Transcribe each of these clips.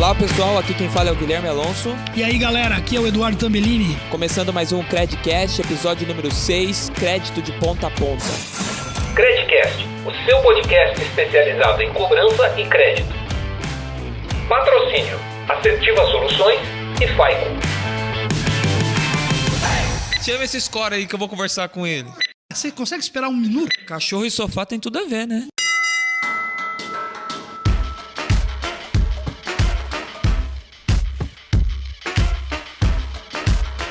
Olá pessoal, aqui quem fala é o Guilherme Alonso. E aí galera, aqui é o Eduardo Tambellini. Começando mais um Credcast, episódio número 6, crédito de ponta a ponta. Credcast, o seu podcast especializado em cobrança e crédito. Patrocínio, Assertiva Soluções e Faico. Chama esse score aí que eu vou conversar com ele. Você consegue esperar um minuto? Cachorro e sofá tem tudo a ver, né?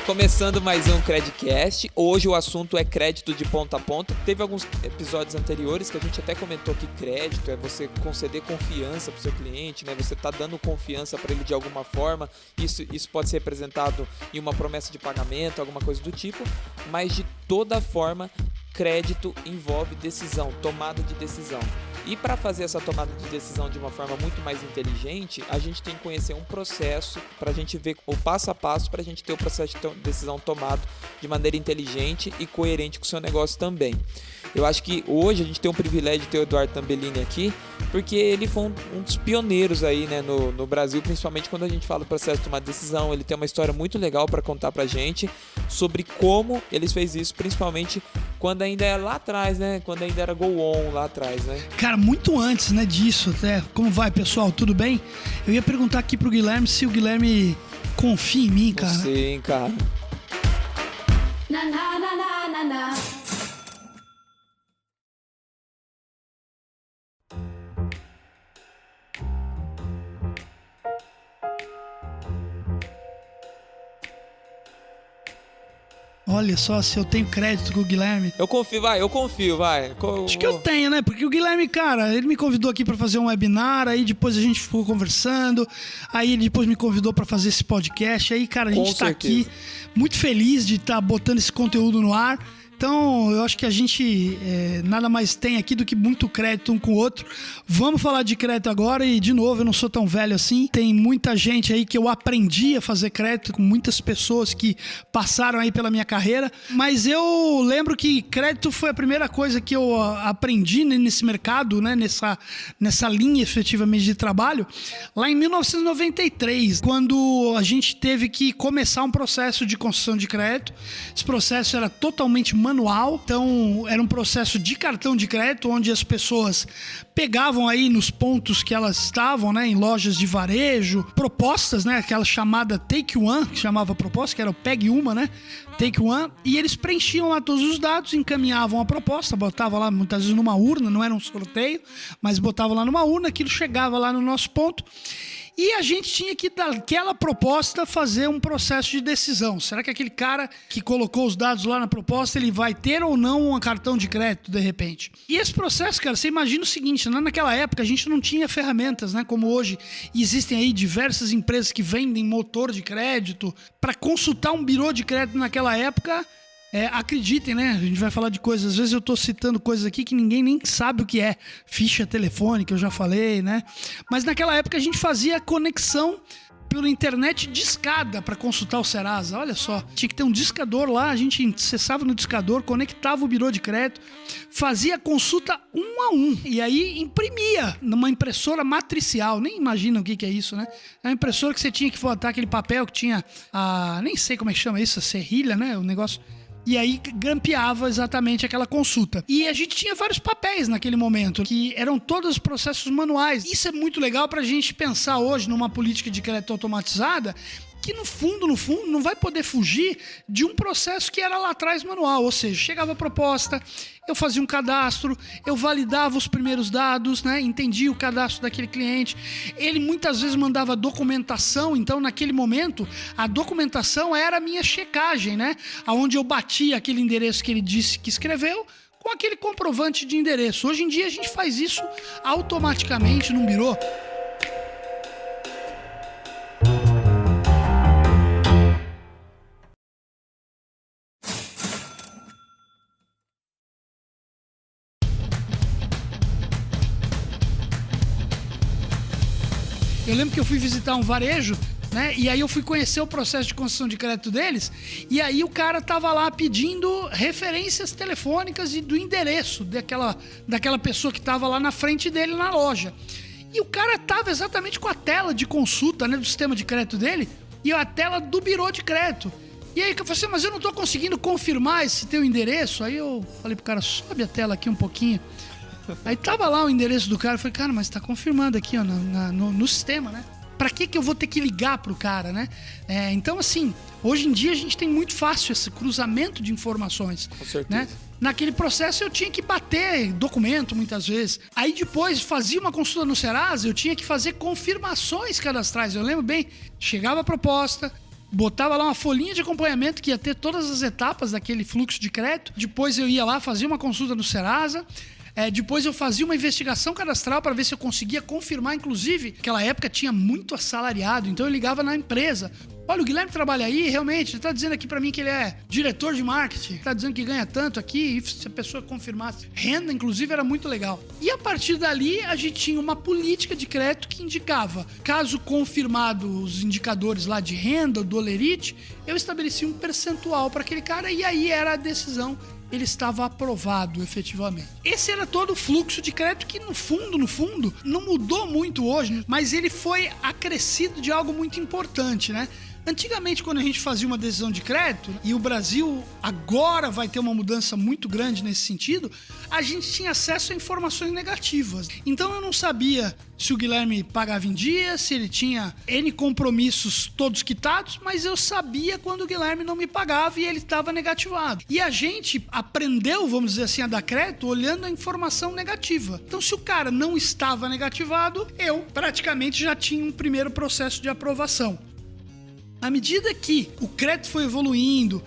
Começando mais um Credcast, hoje o assunto é crédito de ponta a ponta. Teve alguns episódios anteriores que a gente até comentou que crédito é você conceder confiança para o seu cliente, né? Você está dando confiança para ele de alguma forma, isso pode ser representado em uma promessa de pagamento, alguma coisa do tipo, mas de toda forma, crédito envolve decisão, tomada de decisão. E para fazer essa tomada de decisão de uma forma muito mais inteligente, a gente tem que conhecer um processo para a gente ver o passo a passo para a gente ter o processo de decisão tomado de maneira inteligente e coerente com o seu negócio também. Eu acho que hoje a gente tem o privilégio de ter o Eduardo Tambellini aqui, porque ele foi um dos pioneiros aí, né, no Brasil, principalmente quando a gente fala do processo de tomada de decisão. Ele tem uma história muito legal para contar pra gente sobre como ele fez isso, principalmente quando ainda era lá atrás, né? Quando ainda era Go On lá atrás, né? Cara, muito antes, né, disso até. Como vai, pessoal? Tudo bem? Eu ia perguntar aqui pro Guilherme se o Guilherme confia em mim, cara. Sim, cara. Na na na na na na. Olha só, se eu tenho crédito com o Guilherme. Eu confio, vai. Acho que eu tenho, né? Porque o Guilherme, cara, ele me convidou aqui pra fazer um webinar, aí depois a gente ficou conversando, aí ele depois me convidou pra fazer esse podcast, aí, cara, a gente tá aqui muito feliz de estar botando esse conteúdo no ar. Então, eu acho que a gente nada mais tem aqui do que muito crédito um com o outro. Vamos falar de crédito agora e, de novo, eu não sou tão velho assim. Tem muita gente aí que eu aprendi a fazer crédito, com muitas pessoas que passaram aí pela minha carreira. Mas eu lembro que crédito foi a primeira coisa que eu aprendi nesse mercado, né? Nessa linha efetivamente de trabalho, lá em 1993, quando a gente teve que começar um processo de concessão de crédito. Esse processo era totalmente manual, então era um processo de cartão de crédito, onde as pessoas pegavam aí nos pontos que elas estavam, né, em lojas de varejo, propostas, né, aquela chamada Take One, que chamava proposta, que era o Pegue Uma, né, Take One, e eles preenchiam lá todos os dados, encaminhavam a proposta, botavam lá muitas vezes numa urna, não era um sorteio, mas botavam lá numa urna, aquilo chegava lá no nosso ponto. E a gente tinha que, daquela proposta, fazer um processo de decisão. Será que aquele cara que colocou os dados lá na proposta, ele vai ter ou não um cartão de crédito, de repente? E esse processo, cara, você imagina o seguinte, né? Naquela época a gente não tinha ferramentas, né? Como hoje existem aí diversas empresas que vendem motor de crédito. Para consultar um birô de crédito naquela época... acreditem, né? A gente vai falar de coisas. Às vezes eu tô citando coisas aqui que ninguém nem sabe o que é. Ficha telefônica, eu já falei, né? Mas naquela época a gente fazia conexão pela internet discada para consultar o Serasa. Olha só, tinha que ter um discador lá, a gente acessava no discador, conectava o birô de crédito, fazia a consulta um a um e aí imprimia numa impressora matricial. Nem imagina o que é isso, né? É uma impressora que você tinha que botar aquele papel que tinha nem sei como é que chama isso, a serrilha, né? O negócio... E aí grampeava exatamente aquela consulta. E a gente tinha vários papéis naquele momento, que eram todos os processos manuais. Isso é muito legal pra gente pensar hoje numa política de crédito automatizada, que no fundo, não vai poder fugir de um processo que era lá atrás manual. Ou seja, chegava a proposta, eu fazia um cadastro, eu validava os primeiros dados, né? Entendia o cadastro daquele cliente. Ele muitas vezes mandava documentação, então naquele momento a documentação era a minha checagem, né? Onde eu batia aquele endereço que ele disse que escreveu com aquele comprovante de endereço. Hoje em dia a gente faz isso automaticamente num birô. Eu lembro que eu fui visitar um varejo, né? E aí eu fui conhecer o processo de concessão de crédito deles, e aí o cara tava lá pedindo referências telefônicas e do endereço daquela pessoa que tava lá na frente dele na loja. E o cara tava exatamente com a tela de consulta, né, do sistema de crédito dele e a tela do birô de crédito. E aí eu falei assim, mas eu não tô conseguindo confirmar esse teu endereço. Aí eu falei pro cara, sobe a tela aqui um pouquinho. Aí tava lá o endereço do cara, eu falei, cara, mas tá confirmando aqui, ó, no sistema, né? Pra que eu vou ter que ligar pro cara, né? Então, assim, hoje em dia a gente tem muito fácil esse cruzamento de informações. Com certeza. Né? Naquele processo eu tinha que bater documento muitas vezes. Aí depois fazia uma consulta no Serasa, eu tinha que fazer confirmações cadastrais. Eu lembro bem, chegava a proposta, botava lá uma folhinha de acompanhamento que ia ter todas as etapas daquele fluxo de crédito. Depois eu ia lá, fazia uma consulta no Serasa. Depois eu fazia uma investigação cadastral para ver se eu conseguia confirmar. Inclusive, naquela época tinha muito assalariado, então eu ligava na empresa. Olha, o Guilherme trabalha aí, realmente, ele tá dizendo aqui para mim que ele é diretor de marketing, tá dizendo que ganha tanto aqui, e se a pessoa confirmasse. Renda, inclusive, era muito legal. E a partir dali, a gente tinha uma política de crédito que indicava, caso confirmado os indicadores lá de renda, do Olerite, eu estabelecia um percentual para aquele cara e aí era a decisão. Ele estava aprovado efetivamente. Esse era todo o fluxo de crédito que no fundo, não mudou muito hoje, mas ele foi acrescido de algo muito importante, né? Antigamente, quando a gente fazia uma decisão de crédito, e o Brasil agora vai ter uma mudança muito grande nesse sentido, a gente tinha acesso a informações negativas. Então eu não sabia se o Guilherme pagava em dia, se ele tinha N compromissos todos quitados, mas eu sabia quando o Guilherme não me pagava e ele estava negativado. E a gente aprendeu, vamos dizer assim, a dar crédito olhando a informação negativa. Então se o cara não estava negativado, eu praticamente já tinha um primeiro processo de aprovação. À medida que o crédito foi evoluindo,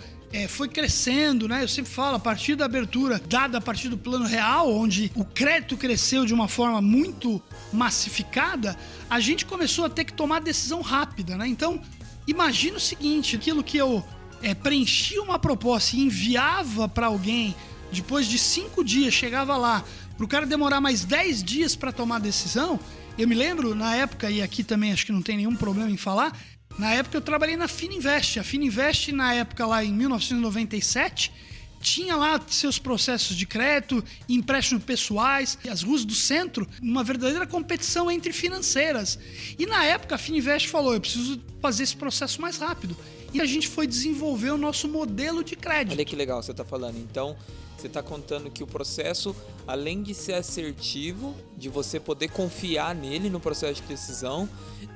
foi crescendo, né? Eu sempre falo, a partir da abertura dada a partir do Plano Real, onde o crédito cresceu de uma forma muito massificada, a gente começou a ter que tomar decisão rápida, né? Então, imagina o seguinte, aquilo que eu preenchia uma proposta e enviava para alguém, depois de 5 dias, chegava lá, para o cara demorar mais 10 dias para tomar a decisão. Eu me lembro, na época, e aqui também acho que não tem nenhum problema em falar, na época eu trabalhei na Fininvest. A Fininvest, na época lá em 1997, tinha lá seus processos de crédito, empréstimos pessoais, as ruas do centro, uma verdadeira competição entre financeiras. E na época a Fininvest falou, eu preciso fazer esse processo mais rápido. E a gente foi desenvolver o nosso modelo de crédito. Olha que legal você está falando. Então, você está contando que o processo, além de ser assertivo, de você poder confiar nele no processo de decisão,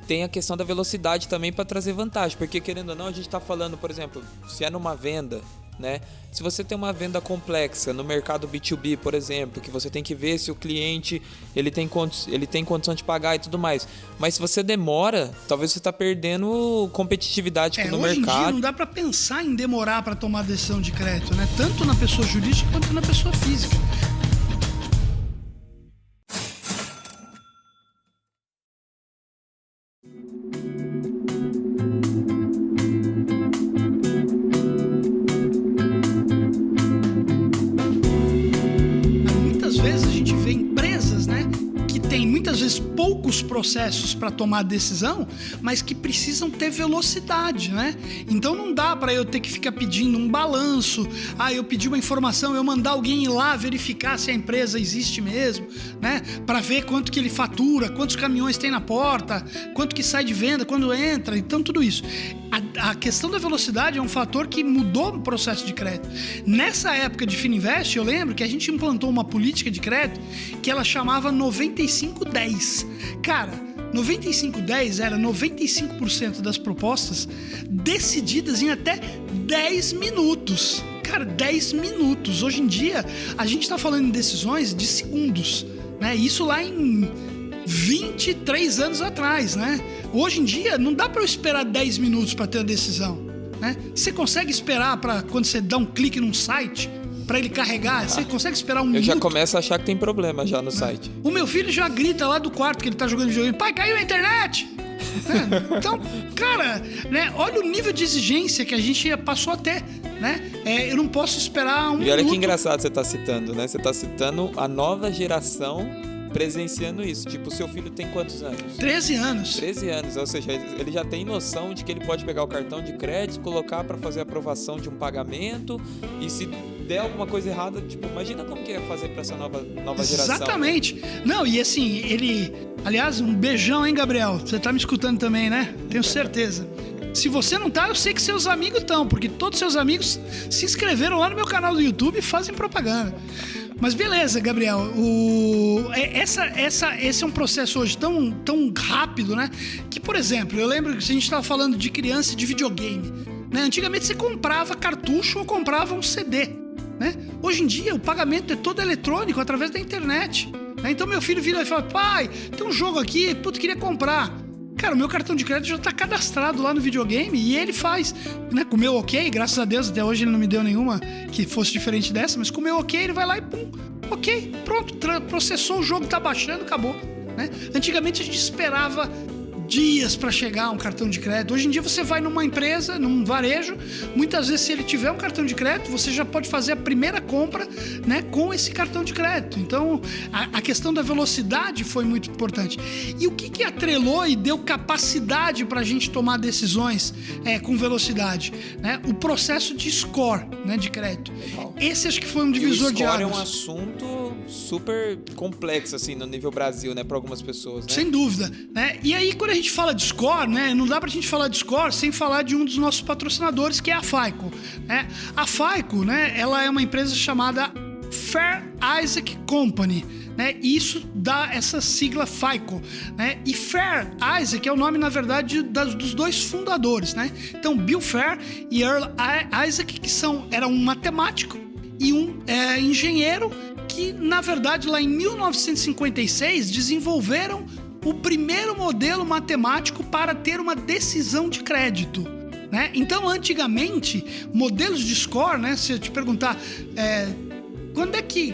tem a questão da velocidade também para trazer vantagem. Porque, querendo ou não, a gente está falando, por exemplo, se é numa venda, né? Se você tem uma venda complexa no mercado B2B, por exemplo, que você tem que ver se o cliente ele tem condição de pagar e tudo mais. Mas se você demora, talvez você está perdendo competitividade no mercado. Hoje em dia não dá para pensar em demorar para tomar decisão de crédito, né? Tanto na pessoa jurídica quanto na pessoa física. Poucos processos para tomar decisão, mas que precisam ter velocidade, né? Então não dá para eu ter que ficar pedindo um balanço, eu pedi uma informação, eu mandar alguém ir lá verificar se a empresa existe mesmo, né? Para ver quanto que ele fatura, quantos caminhões tem na porta, quanto que sai de venda, quando entra, então tudo isso. A questão da velocidade é um fator que mudou o processo de crédito. Nessa época de Fininvest, eu lembro que a gente implantou uma política de crédito que ela chamava 95-10. Cara, 95-10 era 95% das propostas decididas em até 10 minutos. Cara, 10 minutos. Hoje em dia, a gente está falando em decisões de segundos, né? Isso lá em 23 anos atrás, né? Hoje em dia, não dá para eu esperar 10 minutos para ter a decisão, né? Você consegue esperar para quando você dá um clique num site, para ele carregar? Você consegue esperar um minuto? Eu já começo a achar que tem problema já no site. O meu filho já grita lá do quarto que ele tá jogando videogame, pai, caiu a internet! Então, cara, né? Olha o nível de exigência que a gente passou a ter, né? Eu não posso esperar um minuto. E olha que engraçado você tá citando, né? Você tá citando a nova geração presenciando isso. Tipo, o seu filho tem quantos anos? 13 anos. 13 anos, ou seja, ele já tem noção de que ele pode pegar o cartão de crédito, colocar para fazer a aprovação de um pagamento e se der alguma coisa errada, tipo, imagina como que é fazer para essa nova geração. Exatamente. Não, e assim, ele Aliás, um beijão, hein, Gabriel? Você tá me escutando também, né? Tenho certeza. Se você não tá, eu sei que seus amigos estão, porque todos seus amigos se inscreveram lá no meu canal do YouTube e fazem propaganda. Mas beleza, Gabriel, esse é um processo hoje tão rápido, né? Que, por exemplo, eu lembro que a gente estava falando de criança e de videogame, né? Antigamente você comprava cartucho ou comprava um CD, né? Hoje em dia o pagamento é todo eletrônico através da internet, né? Então meu filho vira e fala: pai, tem um jogo aqui, putz, queria comprar. Cara, o meu cartão de crédito já tá cadastrado lá no videogame e ele faz, né? Com o meu ok, graças a Deus, até hoje ele não me deu nenhuma que fosse diferente dessa, mas com o meu ok, ele vai lá e pum, ok, pronto, processou o jogo, tá baixando, acabou, né? Antigamente a gente esperava dias para chegar um cartão de crédito. Hoje em dia você vai numa empresa, num varejo, muitas vezes se ele tiver um cartão de crédito, você já pode fazer a primeira compra, né, com esse cartão de crédito. Então, a questão da velocidade foi muito importante. E o que atrelou e deu capacidade para a gente tomar decisões com velocidade? Né? O processo de score, né, de crédito. Esse acho que foi um divisor de águas. O score é um assunto super complexo, assim, no nível Brasil, né, para algumas pessoas, né? Sem dúvida, né? E aí, quando a gente fala de score, né, não dá pra gente falar de score sem falar de um dos nossos patrocinadores, que é a FICO, né? A FICO, né, ela é uma empresa chamada Fair Isaac Company, né? E isso dá essa sigla FICO, né? E Fair Isaac é o nome, na verdade, dos dois fundadores, né? Então, Bill Fair e Earl Isaac, que eram um matemático e um engenheiro, que, na verdade, lá em 1956, desenvolveram o primeiro modelo matemático para ter uma decisão de crédito, né? Então, antigamente, modelos de score, né? Se eu te perguntar,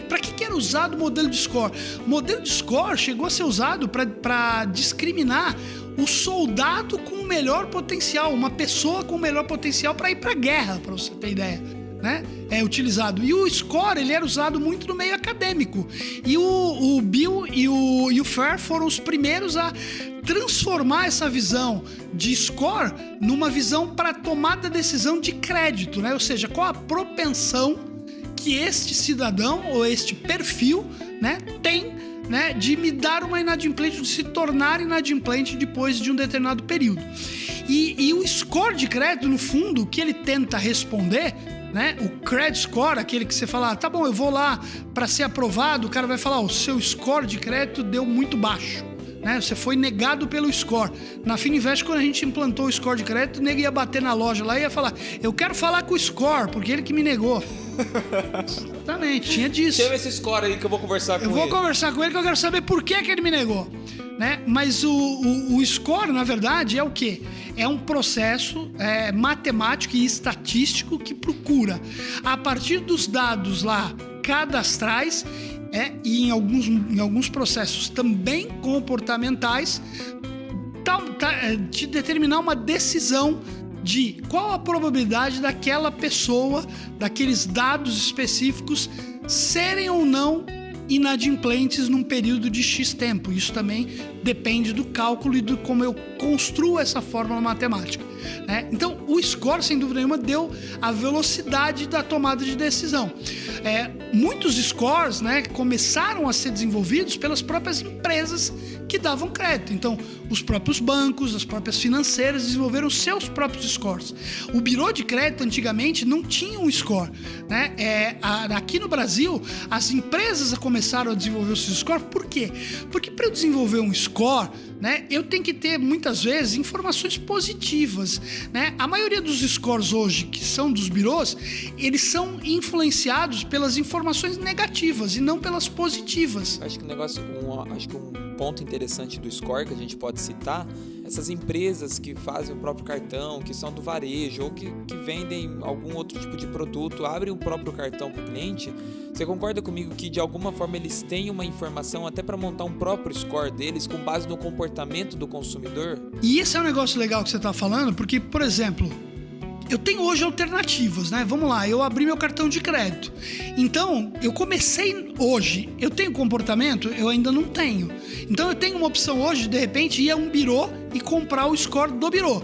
para que era usado o modelo de score? O modelo de score chegou a ser usado para discriminar o soldado com o melhor potencial, uma pessoa com o melhor potencial para ir para a guerra, para você ter ideia. Né? É utilizado. E o score, ele era usado muito no meio acadêmico. E o Bill e o Fair foram os primeiros a transformar essa visão de score numa visão para tomada de decisão de crédito, né? Ou seja, qual a propensão que este cidadão ou este perfil, né, tem, né, de me dar uma inadimplente, de se tornar inadimplente depois de um determinado período. E o score de crédito, no fundo, o que ele tenta responder, né? O credit score, aquele que você fala, tá bom, eu vou lá para ser aprovado, o cara vai falar, o seu score de crédito deu muito baixo, né? Você foi negado pelo score. Na Fininvest, quando a gente implantou o score de crédito, o nego ia bater na loja lá e ia falar, eu quero falar com o score, porque ele que me negou. Exatamente, tinha disso. Chama esse score aí que eu vou conversar com ele. Eu vou conversar com ele que eu quero saber por que ele me negou, né? Mas o score, na verdade, é o quê? É um processo matemático e estatístico que procura, a partir dos dados lá cadastrais e em alguns processos também comportamentais, de determinar uma decisão de qual a probabilidade daquela pessoa, daqueles dados específicos, serem ou não inadimplentes num período de X tempo. Isso também depende do cálculo e de como eu construo essa fórmula matemática, né? Então, o score, sem dúvida nenhuma, deu a velocidade da tomada de decisão. Muitos scores, né, começaram a ser desenvolvidos pelas próprias empresas que davam crédito. Então, os próprios bancos, as próprias financeiras desenvolveram seus próprios scores. O birô de crédito, antigamente, não tinha um score, né? Aqui no Brasil, as empresas começaram a desenvolver os seus scores. Por quê? Porque para eu desenvolver um score, né, eu tenho que ter, muitas vezes, informações positivas, né? A maioria dos scores hoje, que são dos birôs, eles são influenciados pelas informações negativas e não pelas positivas. Acho que um ponto interessante do score que a gente pode citar, essas empresas que fazem o próprio cartão, que são do varejo ou que vendem algum outro tipo de produto, abrem o próprio cartão para o cliente. Você concorda comigo que de alguma forma eles têm uma informação até para montar um próprio score deles com base no comportamento do consumidor? E esse é um negócio legal que você está falando, porque, por exemplo, eu tenho hoje alternativas, né? Vamos lá, eu abri meu cartão de crédito. Então, eu comecei hoje. Eu tenho comportamento? Eu ainda não tenho. Então, eu tenho uma opção hoje, de repente, ir a um birô e comprar o score do birô.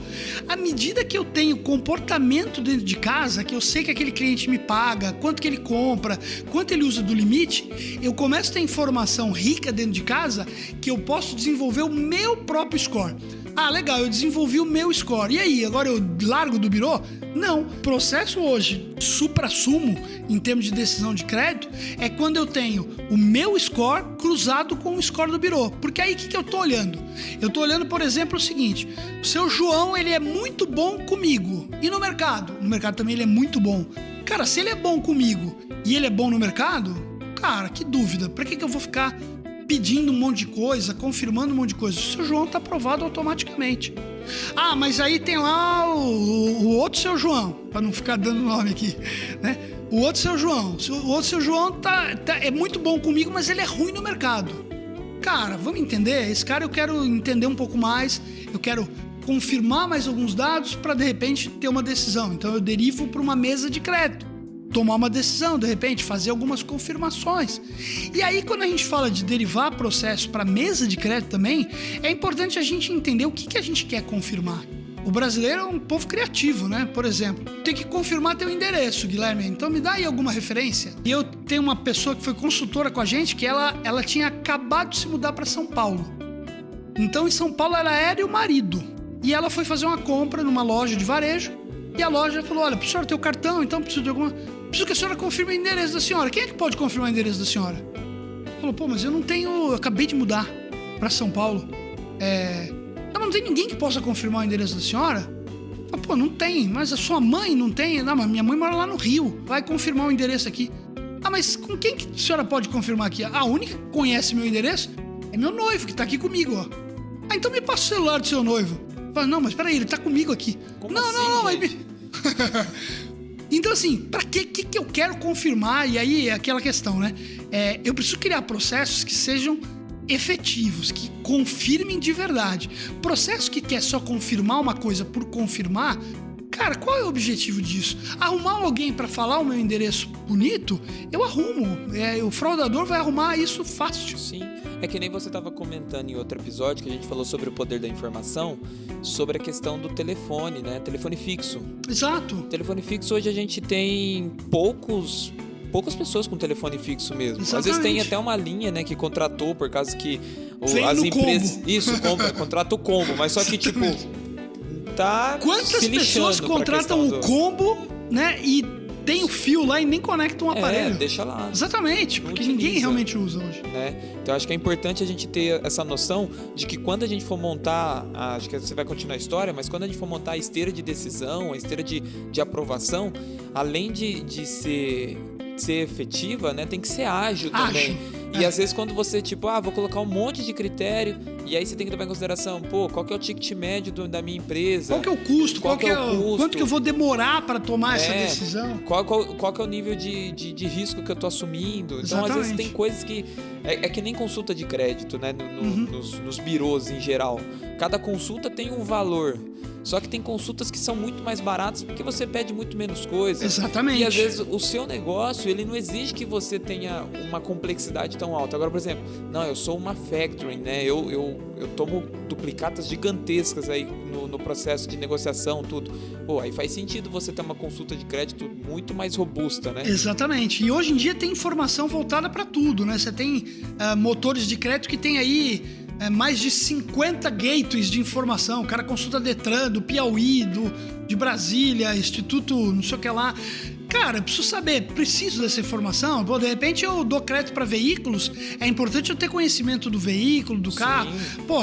À medida que eu tenho comportamento dentro de casa, que eu sei que aquele cliente me paga, quanto que ele compra, quanto ele usa do limite, eu começo a ter informação rica dentro de casa que eu posso desenvolver o meu próprio score. Ah, legal, eu desenvolvi o meu score. E aí, agora eu largo do birô? Não. O processo hoje, supra-sumo, em termos de decisão de crédito, é quando eu tenho o meu score cruzado com o score do birô. Porque aí, o que eu tô olhando? Eu tô olhando, por exemplo, o seguinte. O seu João, ele é muito bom comigo. E no mercado? No mercado também ele é muito bom. Cara, se ele é bom comigo e ele é bom no mercado, cara, que dúvida. Pra que eu vou ficar pedindo um monte de coisa, confirmando um monte de coisa? O seu João tá aprovado automaticamente. Ah, mas aí tem lá o outro seu João, para não ficar dando nome aqui, né? O outro seu João. O outro seu João é muito bom comigo, mas ele é ruim no mercado. Cara, vamos entender? Esse cara eu quero entender um pouco mais, eu quero confirmar mais alguns dados para, de repente, ter uma decisão. Então eu derivo para uma mesa de crédito, tomar uma decisão, de repente, fazer algumas confirmações. E aí, quando a gente fala de derivar processo para mesa de crédito também, é importante a gente entender o que a gente quer confirmar. O brasileiro é um povo criativo, né? Por exemplo, tem que confirmar teu endereço, Guilherme. Então me dá aí alguma referência. E eu tenho uma pessoa que foi consultora com a gente, que ela tinha acabado de se mudar para São Paulo. Então, em São Paulo, ela era e o marido. E ela foi fazer uma compra numa loja de varejo. E a loja falou, olha, senhora tem o cartão, então preciso de alguma... Preciso que a senhora confirme o endereço da senhora. Quem é que pode confirmar o endereço da senhora? Falou, pô, mas eu não tenho... Eu acabei de mudar pra São Paulo. Não tem ninguém que possa confirmar o endereço da senhora? Falou, pô, não tem. Mas a sua mãe não tem? Não, mas minha mãe mora lá no Rio. Vai confirmar o endereço aqui. Ah, mas com quem que a senhora pode confirmar aqui? A única que conhece meu endereço é meu noivo, que tá aqui comigo, ó. Ah, então me passa o celular do seu noivo. Falei, não, mas peraí, ele tá comigo aqui. Como não, assim, não, gente? Então, assim, pra que eu quero confirmar? E aí é aquela questão, né? Eu preciso criar processos que sejam efetivos, que confirmem de verdade. Processo que quer só confirmar uma coisa por confirmar, cara, qual é o objetivo disso? Arrumar alguém pra falar o meu endereço bonito, eu arrumo. O fraudador vai arrumar isso fácil. Sim, é que nem você estava comentando em outro episódio que a gente falou sobre o poder da informação, sobre a questão do telefone, né? Telefone fixo. Exato. Telefone fixo, hoje a gente tem poucas pessoas com telefone fixo mesmo. Exatamente. Às vezes tem até uma linha, né, que contratou por causa que as empresas... Combo. Isso, contrata o combo, mas só que tipo tá quantas se pessoas contratam o combo, né, e tem o fio lá e nem conectam o aparelho. Deixa lá. Exatamente, porque ninguém realmente usa hoje. Né? Então acho que é importante a gente ter essa noção de que quando a gente for montar, acho que você vai continuar a história, mas quando a gente for montar a esteira de decisão, a esteira de aprovação, além de ser efetiva, né, tem que ser ágil também. E às vezes quando você, vou colocar um monte de critério, e aí você tem que levar em consideração, qual que é o ticket médio da minha empresa? Qual que é o custo? Qual que é o custo? Quanto que eu vou demorar para tomar essa decisão? Qual que é o nível de risco que eu tô assumindo? Então, às vezes tem coisas que... É que nem consulta de crédito, né, nos birôs em geral. Cada consulta tem um valor. Só que tem consultas que são muito mais baratas porque você pede muito menos coisa. Exatamente. E às vezes o seu negócio, ele não exige que você tenha uma complexidade tão alta. Agora, por exemplo, eu sou uma factoring, né? Eu tomo duplicatas gigantescas aí no processo de negociação, tudo. Aí faz sentido você ter uma consulta de crédito muito mais robusta, né? Exatamente. E hoje em dia tem informação voltada para tudo, né? Você tem motores de crédito que tem aí mais de 50 gateways de informação. O cara consulta Detran, do Piauí, de Brasília, Instituto não sei o que lá. Cara, eu preciso dessa informação. De repente eu dou crédito para veículos, é importante eu ter conhecimento do veículo, do carro.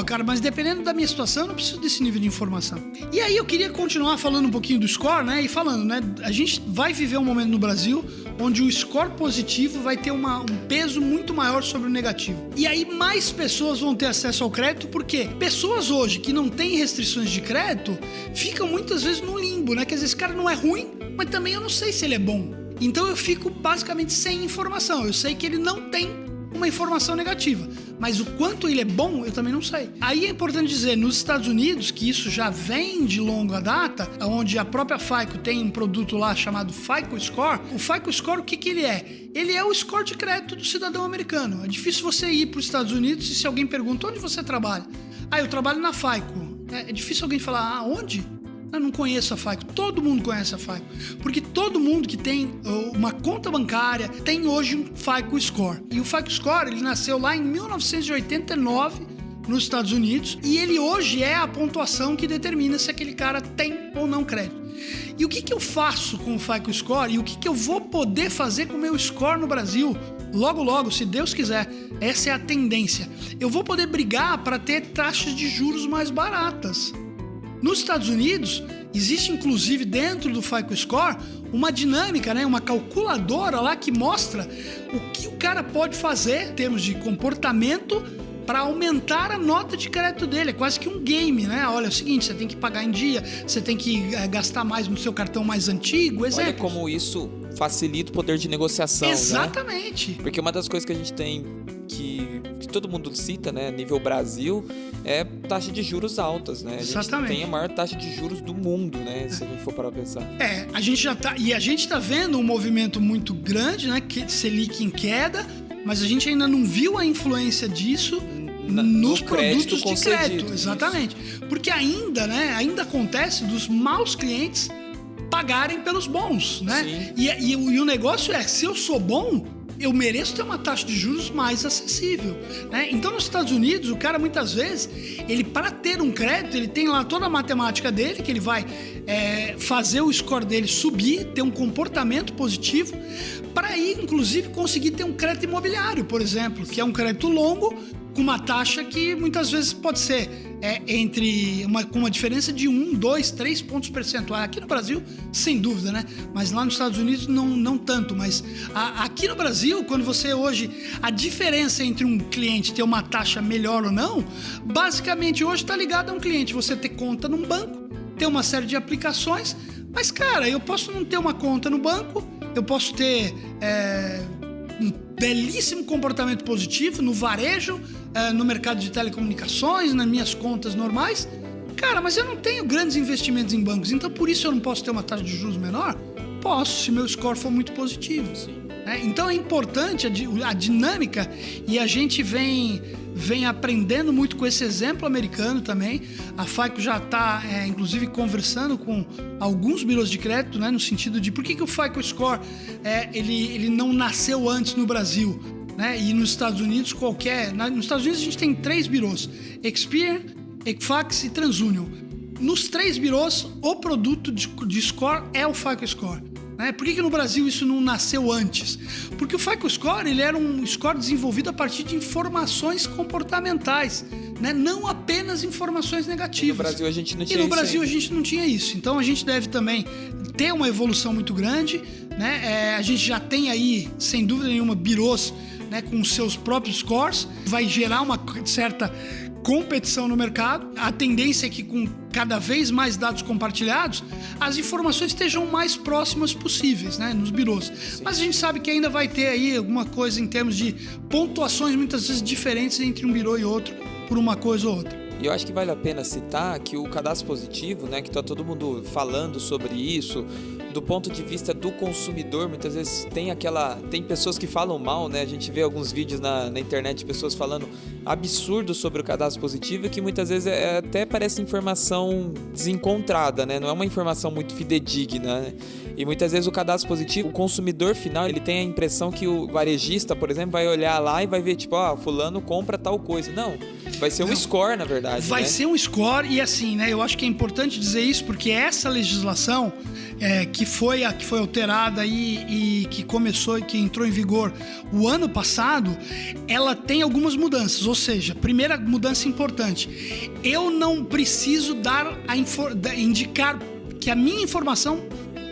Cara, mas dependendo da minha situação, eu não preciso desse nível de informação. E aí eu queria continuar falando um pouquinho do score, né? E falando, né? A gente vai viver um momento no Brasil onde o score positivo vai ter um peso muito maior sobre o negativo. E aí mais pessoas vão ter acesso ao crédito, porque pessoas hoje que não têm restrições de crédito ficam muitas vezes no limbo, né? Quer dizer, esse cara não é ruim, mas também eu não sei se ele é bom. Então eu fico basicamente sem informação. Eu sei que ele não tem uma informação negativa, mas o quanto ele é bom, eu também não sei. Aí é importante dizer, nos Estados Unidos, que isso já vem de longa data, onde a própria FICO tem um produto lá chamado FICO Score. O FICO Score, o que ele é? Ele é o score de crédito do cidadão americano. É difícil você ir para os Estados Unidos e se alguém pergunta onde você trabalha. Eu trabalho na FICO. É difícil alguém falar, onde? Eu não conheço a FICO. Todo mundo conhece a FICO. Porque todo mundo que tem uma conta bancária tem hoje um FICO Score. E o FICO Score, ele nasceu lá em 1989 nos Estados Unidos. E ele hoje é a pontuação que determina se aquele cara tem ou não crédito. E o que eu faço com o FICO Score? E o que eu vou poder fazer com o meu score no Brasil? Logo, logo, se Deus quiser, essa é a tendência. Eu vou poder brigar para ter taxas de juros mais baratas. Nos Estados Unidos, existe inclusive dentro do FICO Score uma dinâmica, né? Uma calculadora lá que mostra o que o cara pode fazer em termos de comportamento para aumentar a nota de crédito dele. É quase que um game, né? Olha, é o seguinte, você tem que pagar em dia, você tem que gastar mais no seu cartão mais antigo, exemplo. Olha como isso facilita o poder de negociação, exatamente. Né? Porque uma das coisas que a gente tem que todo mundo cita, né, nível Brasil, é taxa de juros altas, né? A gente tem a maior taxa de juros do mundo, né? Se a gente for parar pra pensar. A gente já tá... E a gente tá vendo um movimento muito grande, né? Selic em queda, mas a gente ainda não viu a influência disso nos produtos de crédito. Exatamente. Porque ainda, né? Ainda acontece dos maus clientes pagarem pelos bons, né? E o negócio é, se eu sou bom, eu mereço ter uma taxa de juros mais acessível, né? Então, nos Estados Unidos, o cara, muitas vezes, ele, para ter um crédito, ele tem lá toda a matemática dele, que ele vai fazer o score dele subir, ter um comportamento positivo, para aí, inclusive, conseguir ter um crédito imobiliário, por exemplo, que é um crédito longo, com uma taxa que muitas vezes pode ser com uma diferença de 1, 2, 3 pontos percentuais. Aqui no Brasil, sem dúvida, né? Mas lá nos Estados Unidos não tanto. Mas aqui no Brasil, quando você hoje... A diferença entre um cliente ter uma taxa melhor ou não, basicamente hoje está ligado a um cliente. Você ter conta num banco, ter uma série de aplicações. Mas, cara, eu posso não ter uma conta no banco, eu posso ter... um belíssimo comportamento positivo no varejo, no mercado de telecomunicações, nas minhas contas normais. Cara, mas eu não tenho grandes investimentos em bancos, então por isso eu não posso ter uma taxa de juros menor? Posso, se meu score for muito positivo. Sim. Então é importante a dinâmica, e a gente vem aprendendo muito com esse exemplo americano também. A FICO já está, inclusive, conversando com alguns birôs de crédito, né, no sentido de por que o FICO Score ele não nasceu antes no Brasil, né? E nos Estados Unidos, nos Estados Unidos a gente tem 3 birôs: Experian, Equifax e TransUnion. Nos 3 birôs, o produto de score é o FICO Score. Por que no Brasil isso não nasceu antes? Porque o FICO Score ele era um score desenvolvido a partir de informações comportamentais, né? Não apenas informações negativas. E no Brasil a gente não tinha isso. E no Brasil a gente não tinha isso. Então a gente deve também ter uma evolução muito grande, né? A gente já tem aí, sem dúvida nenhuma, birôs, né, com os seus próprios scores. Vai gerar uma certa competição no mercado. A tendência é que, com cada vez mais dados compartilhados, as informações estejam mais próximas possíveis, né, nos birôs. Sim. Mas a gente sabe que ainda vai ter aí alguma coisa em termos de pontuações muitas vezes diferentes entre um birô e outro, por uma coisa ou outra. E eu acho que vale a pena citar que o cadastro positivo, né, que tá todo mundo falando sobre isso, do ponto de vista do consumidor, muitas vezes tem pessoas que falam mal, né? A gente vê alguns vídeos na internet de pessoas falando absurdo sobre o cadastro positivo, que muitas vezes até parece informação desencontrada, né? Não é uma informação muito fidedigna, né? E muitas vezes o cadastro positivo, o consumidor final, ele tem a impressão que o varejista, por exemplo, vai olhar lá e vai ver, tipo, fulano compra tal coisa. Não, vai ser um score, na verdade. Vai ser um score, e assim, né? Eu acho que é importante dizer isso, porque essa legislação que foi alterada e que começou e que entrou em vigor o ano passado, ela tem algumas mudanças. Ou seja, primeira mudança importante: eu não preciso indicar que a minha informação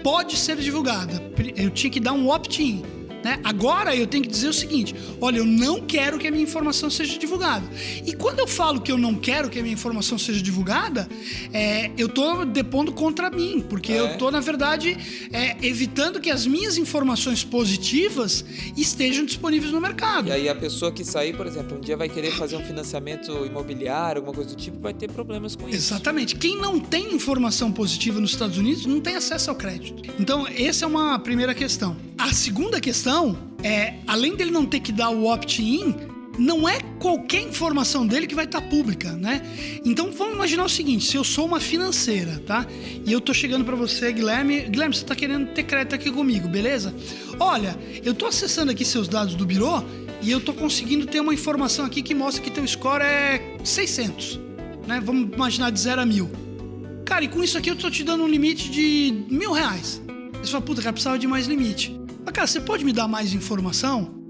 pode ser divulgada. Eu tinha que dar um opt-in, né? Agora eu tenho que dizer o seguinte: olha, eu não quero que a minha informação seja divulgada. E quando eu falo que eu não quero que a minha informação seja divulgada, eu estou depondo contra mim, porque eu estou, na verdade, evitando que as minhas informações positivas estejam disponíveis no mercado. E aí a pessoa que sair, por exemplo, um dia vai querer fazer um financiamento imobiliário, alguma coisa do tipo, vai ter problemas com isso. Exatamente. Quem não tem informação positiva nos Estados Unidos não tem acesso ao crédito. Então, essa é uma primeira questão. A segunda questão é, além dele não ter que dar o opt-in, não é qualquer informação dele que vai estar pública, né? Então vamos imaginar o seguinte, se eu sou uma financeira, tá? E eu tô chegando para você, Guilherme, você tá querendo ter crédito aqui comigo, beleza? Olha, eu tô acessando aqui seus dados do Birô e eu tô conseguindo ter uma informação aqui que mostra que teu score é 600, né? Vamos imaginar de 0 a 1000. Cara, e com isso aqui eu tô te dando um limite de R$1.000. Você fala, puta, cara, precisava de mais limite. Mas, cara, você pode me dar mais informação?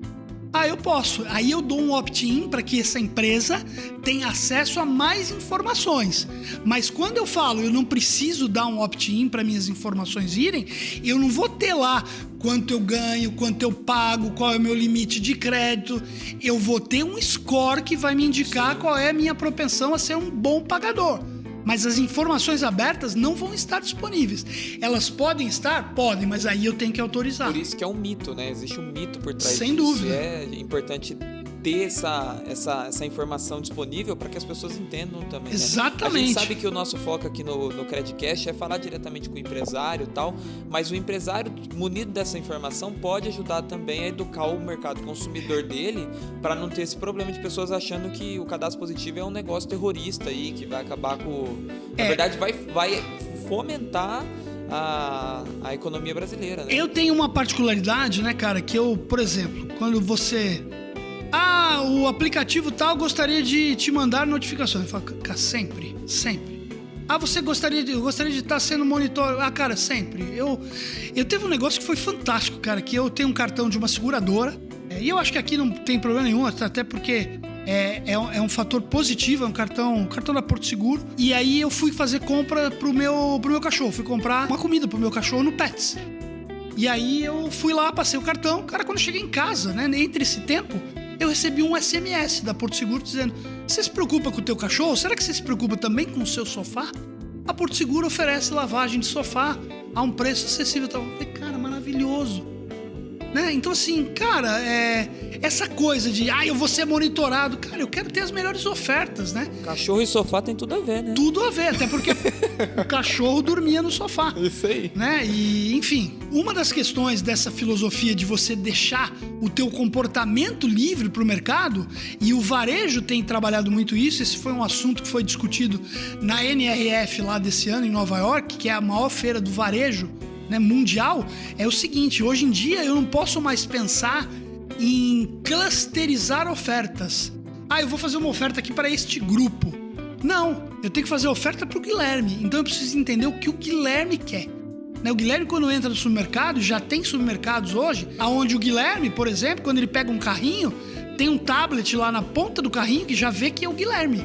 Ah, eu posso. Aí eu dou um opt-in para que essa empresa tenha acesso a mais informações. Mas quando eu falo, eu não preciso dar um opt-in para minhas informações irem, eu não vou ter lá quanto eu ganho, quanto eu pago, qual é o meu limite de crédito. Eu vou ter um score que vai me indicar qual é a minha propensão a ser um bom pagador. Mas as informações abertas não vão estar disponíveis. Elas podem estar? Podem, mas aí eu tenho que autorizar. Por isso que é um mito, né? Existe um mito por trás disso. Sem dúvida. É importante ter essa informação disponível para que as pessoas entendam também, né? Exatamente. A gente sabe que o nosso foco aqui no Credicast é falar diretamente com o empresário e tal, mas o empresário, munido dessa informação, pode ajudar também a educar o mercado consumidor dele para não ter esse problema de pessoas achando que o cadastro positivo é um negócio terrorista aí, que vai acabar com... Na verdade, vai fomentar a economia brasileira, né? Eu tenho uma particularidade, né, cara, que eu, por exemplo, quando você... o aplicativo tal gostaria de te mandar notificações. Eu falo, cara, sempre. Eu gostaria de estar sendo monitorado. Ah, cara, sempre. Eu teve um negócio que foi fantástico, cara, que eu tenho um cartão de uma seguradora, e eu acho que aqui não tem problema nenhum, até porque é um fator positivo, é um cartão da Porto Seguro. E aí eu fui fazer compra pro meu cachorro, fui comprar uma comida pro meu cachorro no Pets. E aí eu fui lá, passei o cartão, cara, quando eu cheguei em casa, né, entre esse tempo, eu recebi um SMS da Porto Seguro dizendo: você se preocupa com o teu cachorro? Será que você se preocupa também com o seu sofá? A Porto Seguro oferece lavagem de sofá a um preço acessível. Eu falei, cara, maravilhoso. Né? Então assim, cara, essa coisa de eu vou ser monitorado, cara, eu quero ter as melhores ofertas, né? Cachorro e sofá tem tudo a ver, né? Tudo a ver, até porque o cachorro dormia no sofá. Isso aí. Né? E, enfim, uma das questões dessa filosofia de você deixar o teu comportamento livre para o mercado, e o varejo tem trabalhado muito isso, esse foi um assunto que foi discutido na NRF lá desse ano em Nova York, que é a maior feira do varejo, né, mundial, é o seguinte: hoje em dia eu não posso mais pensar em clusterizar ofertas. Eu vou fazer uma oferta aqui para este grupo. Não, eu tenho que fazer oferta para o Guilherme. Então eu preciso entender o que o Guilherme quer. Né, o Guilherme, quando entra no supermercado, já tem supermercados hoje, onde o Guilherme, por exemplo, quando ele pega um carrinho, tem um tablet lá na ponta do carrinho que já vê que é o Guilherme.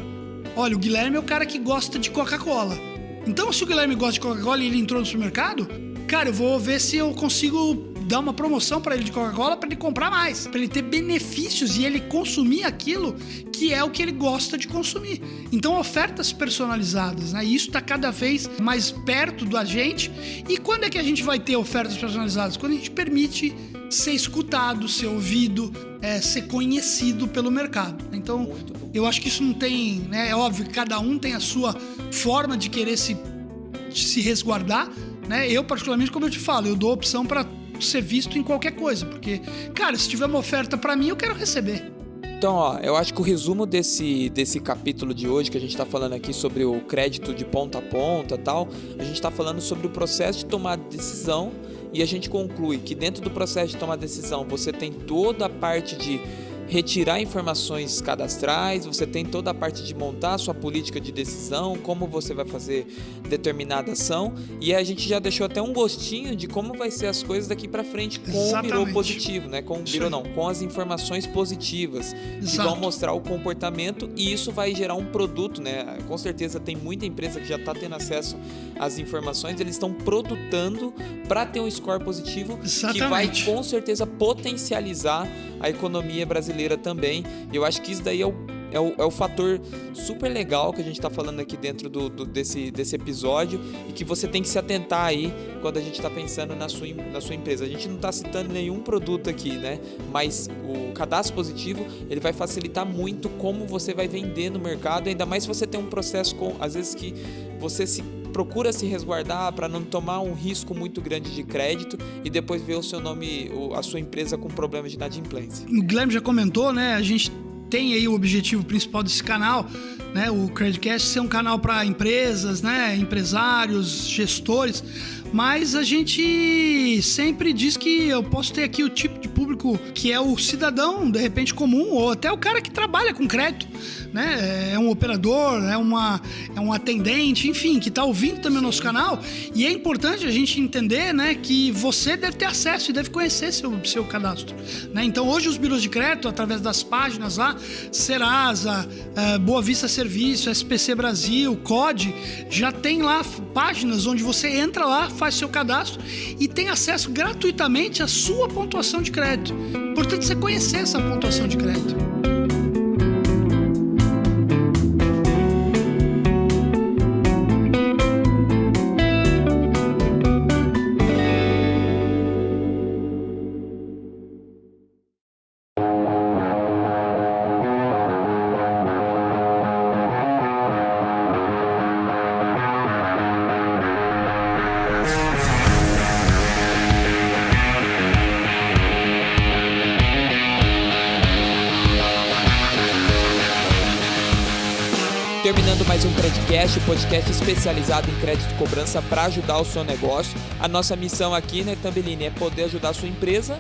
Olha, o Guilherme é o cara que gosta de Coca-Cola. Então, se o Guilherme gosta de Coca-Cola e ele entrou no supermercado, cara, eu vou ver se eu consigo dar uma promoção para ele de Coca-Cola para ele comprar mais, para ele ter benefícios e ele consumir aquilo que é o que ele gosta de consumir. Então, ofertas personalizadas, né? Isso está cada vez mais perto da gente. E quando é que a gente vai ter ofertas personalizadas? Quando a gente permite ser escutado, ser ouvido, ser conhecido pelo mercado. Então, eu acho que isso não tem, né? É óbvio que cada um tem a sua forma de querer se resguardar, né? Eu, particularmente, como eu te falo, eu dou opção para ser visto em qualquer coisa, porque, cara, se tiver uma oferta para mim, eu quero receber. Então, eu acho que o resumo desse capítulo de hoje, que a gente tá falando aqui sobre o crédito de ponta a ponta e tal, a gente tá falando sobre o processo de tomar decisão, e a gente conclui que dentro do processo de tomar decisão, você tem toda a parte de retirar informações cadastrais, você tem toda a parte de montar a sua política de decisão, como você vai fazer determinada ação, e a gente já deixou até um gostinho de como vai ser as coisas daqui para frente com Exatamente. o Birô positivo, né? Com o Birô não, com as informações positivas, que vão mostrar o comportamento, e isso vai gerar um produto, né? Com certeza tem muita empresa que já está tendo acesso às informações, eles estão produtando para ter um score positivo. Exatamente. Que vai com certeza potencializar a economia brasileira também. E eu acho que isso daí é o fator super legal que a gente está falando aqui dentro desse episódio, e que você tem que se atentar aí quando a gente está pensando na sua empresa. A gente não está citando nenhum produto aqui, né? Mas o cadastro positivo, ele vai facilitar muito como você vai vender no mercado, ainda mais se você tem um processo às vezes que você procura se resguardar para não tomar um risco muito grande de crédito e depois ver o seu nome, a sua empresa com problemas de inadimplência. O Guilherme já comentou, né? A gente tem aí o objetivo principal desse canal, né, o Credcast, ser um canal para empresas, né, empresários, gestores, mas a gente sempre diz que eu posso ter aqui o tipo de público que é o cidadão, de repente, comum, ou até o cara que trabalha com crédito, né? É um operador, é um atendente, enfim, que está ouvindo também o nosso canal. E é importante a gente entender, né, que você deve ter acesso e deve conhecer seu cadastro, né? Então, hoje os birôs de crédito, através das páginas lá, Serasa, Boa Vista Serviço, SPC Brasil, COD, já tem lá páginas onde você entra lá, faz seu cadastro e tem acesso gratuitamente à sua pontuação de crédito. Importante você conhecer essa pontuação de crédito. Terminando mais um Credcast, podcast especializado em crédito e cobrança para ajudar o seu negócio. A nossa missão aqui, né, Tambellini, é poder ajudar a sua empresa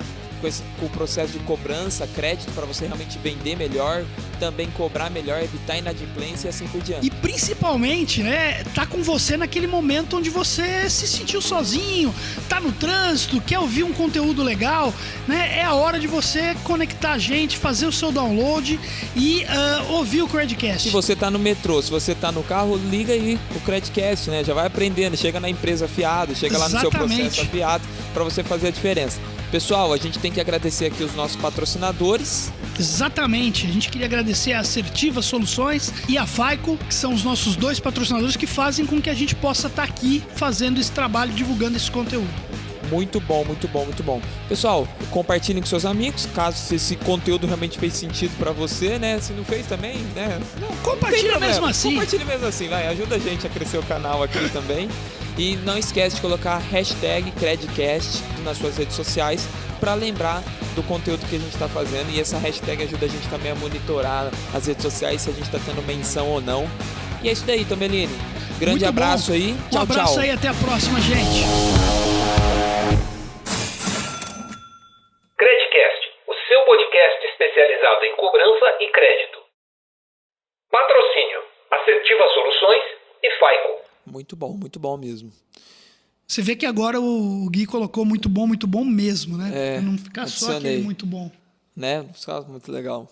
com o processo de cobrança, crédito, para você realmente vender melhor, também cobrar melhor, evitar inadimplência e assim por diante. E principalmente, né, tá com você naquele momento onde você se sentiu sozinho, tá no trânsito, quer ouvir um conteúdo legal, né? É a hora de você conectar a gente, fazer o seu download e ouvir o Credcast. Se você tá no metrô, se você tá no carro, liga aí o Credcast, né? Já vai aprendendo, chega na empresa afiado, chega lá no seu processo afiado para você fazer a diferença. Pessoal, a gente tem que agradecer aqui os nossos patrocinadores. Exatamente, a gente queria agradecer a Assertiva Soluções e a Faico, que são os nossos 2 patrocinadores que fazem com que a gente possa estar aqui fazendo esse trabalho, divulgando esse conteúdo. Muito bom, muito bom, muito bom. Pessoal, compartilhem com seus amigos, caso esse conteúdo realmente fez sentido pra você, né? Se não fez também, né? Não, compartilha mesmo assim. Compartilha mesmo assim, vai. Ajuda a gente a crescer o canal aqui também. E não esquece de colocar hashtag Credcast nas suas redes sociais para lembrar do conteúdo que a gente está fazendo. E essa hashtag ajuda a gente também a monitorar as redes sociais, se a gente está tendo menção ou não. E é isso daí, Tambellini. Grande muito abraço bom. aí. Tchau, um abraço tchau. Aí, até a próxima, gente. Credcast, o seu podcast especializado em cobrança e crédito. Patrocínio, Assertiva Soluções e Faico. Muito bom mesmo. Você vê que agora o Gui colocou muito bom mesmo, né? É, pra não ficar só aquele muito bom. Né? Muito legal.